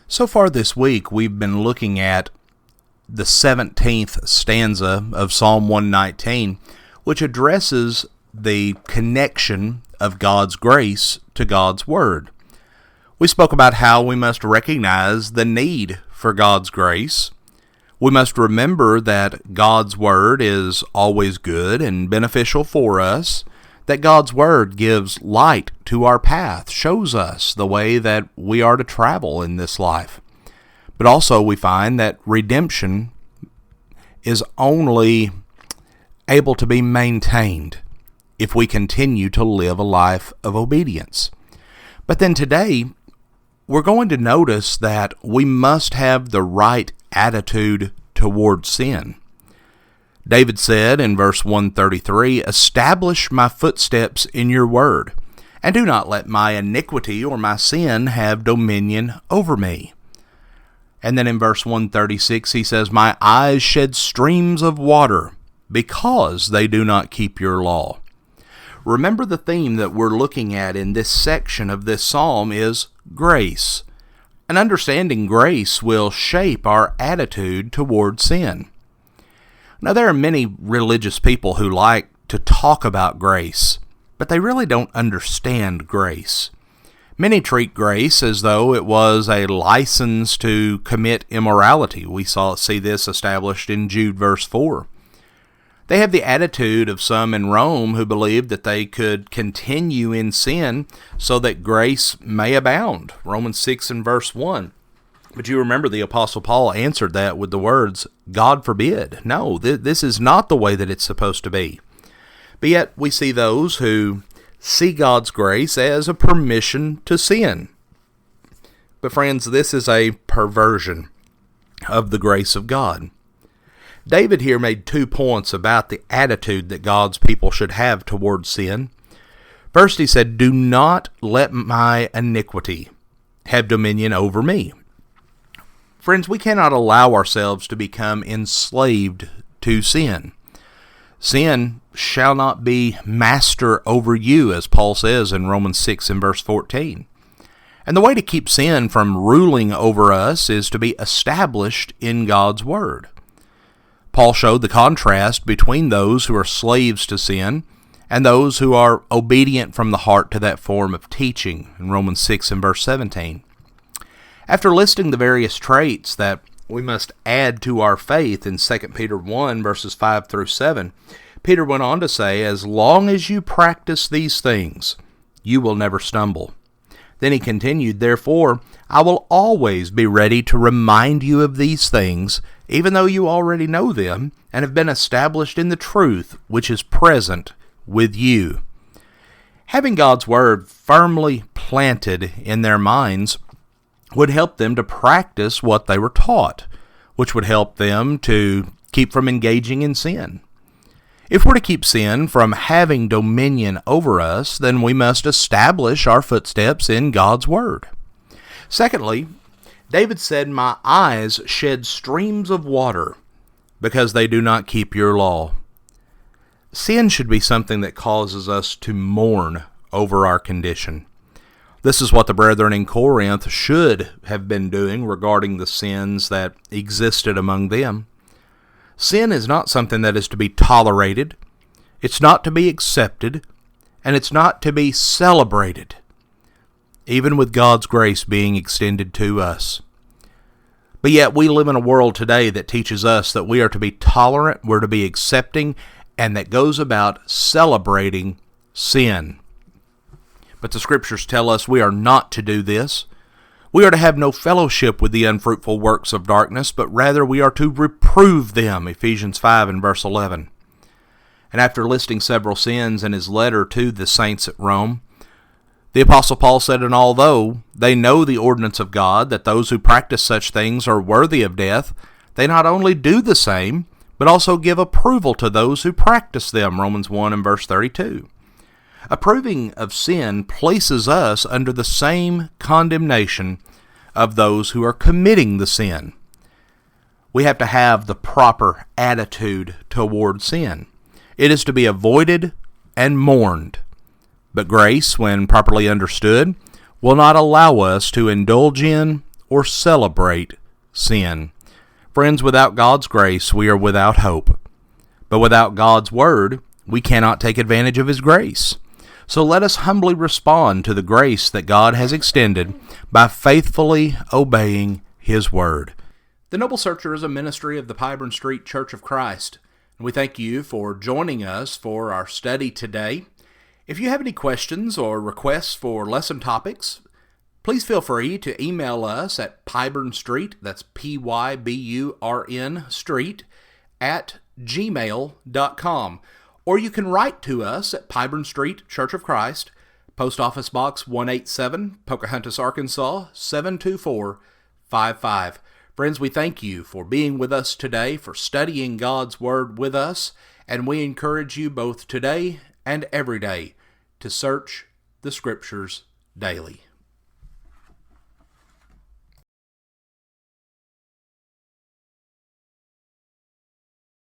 So far this week, we've been looking at the 17th stanza of Psalm 119, which addresses the connection of God's grace to God's Word. We spoke about how we must recognize the need for God's grace. We must remember that God's Word is always good and beneficial for us, that God's Word gives light to our path, shows us the way that we are to travel in this life. But also we find that redemption is only able to be maintained if we continue to live a life of obedience. But then today, we're going to notice that we must have the right attitude toward sin. David said in verse 133, "Establish my footsteps in your word, and do not let my iniquity or my sin have dominion over me." And then in verse 136 he says, "My eyes shed streams of water because they do not keep your law." Remember, the theme that we're looking at in this section of this psalm is grace. And understanding grace will shape our attitude toward sin. Now, there are many religious people who like to talk about grace, but they really don't understand grace. Many treat grace as though it was a license to commit immorality. We see this established in Jude verse 4. They have the attitude of some in Rome who believed that they could continue in sin so that grace may abound. Romans 6 and verse 1. But you remember the Apostle Paul answered that with the words, "God forbid." No, this is not the way that it's supposed to be. But yet we see those who see God's grace as a permission to sin. But friends, this is a perversion of the grace of God. David here made 2 points about the attitude that God's people should have toward sin. First, he said, "Do not let my iniquity have dominion over me." Friends, we cannot allow ourselves to become enslaved to sin. Sin shall not be master over you, as Paul says in Romans 6 and verse 14. And the way to keep sin from ruling over us is to be established in God's Word. Paul showed the contrast between those who are slaves to sin and those who are obedient from the heart to that form of teaching in Romans 6 and verse 17. After listing the various traits that we must add to our faith in 2 Peter 1 verses 5 through 7, Peter went on to say, "As long as you practice these things, you will never stumble." Then he continued, "Therefore, I will always be ready to remind you of these things, even though you already know them and have been established in the truth which is present with you." Having God's Word firmly planted in their minds would help them to practice what they were taught, which would help them to keep from engaging in sin. If we're to keep sin from having dominion over us, then we must establish our footsteps in God's Word. Secondly, David said, "My eyes shed streams of water because they do not keep your law." Sin should be something that causes us to mourn over our condition. This is what the brethren in Corinth should have been doing regarding the sins that existed among them. Sin is not something that is to be tolerated, it's not to be accepted, and it's not to be celebrated, even with God's grace being extended to us. But yet we live in a world today that teaches us that we are to be tolerant, we're to be accepting, and that goes about celebrating sin. But the Scriptures tell us we are not to do this. We are to have no fellowship with the unfruitful works of darkness, but rather we are to reprove them, Ephesians 5 and verse 11. And after listing several sins in his letter to the saints at Rome, the Apostle Paul said, "And although they know the ordinance of God, that those who practice such things are worthy of death, they not only do the same, but also give approval to those who practice them," Romans 1 and verse 32. Approving of sin places us under the same condemnation of those who are committing the sin. We have to have the proper attitude toward sin. It is to be avoided and mourned. But grace, when properly understood, will not allow us to indulge in or celebrate sin. Friends, without God's grace, we are without hope. But without God's Word, we cannot take advantage of His grace. So let us humbly respond to the grace that God has extended by faithfully obeying His Word. The Noble Searcher is a ministry of the Pyburn Street Church of Christ, and we thank you for joining us for our study today. If you have any questions or requests for lesson topics, please feel free to email us at Pyburn Street, that's Pyburn Street, at gmail.com. Or you can write to us at Pyburn Street Church of Christ, Post Office Box 187, Pocahontas, Arkansas, 72455. Friends, we thank you for being with us today, for studying God's Word with us, and we encourage you both today and every day to search the Scriptures daily.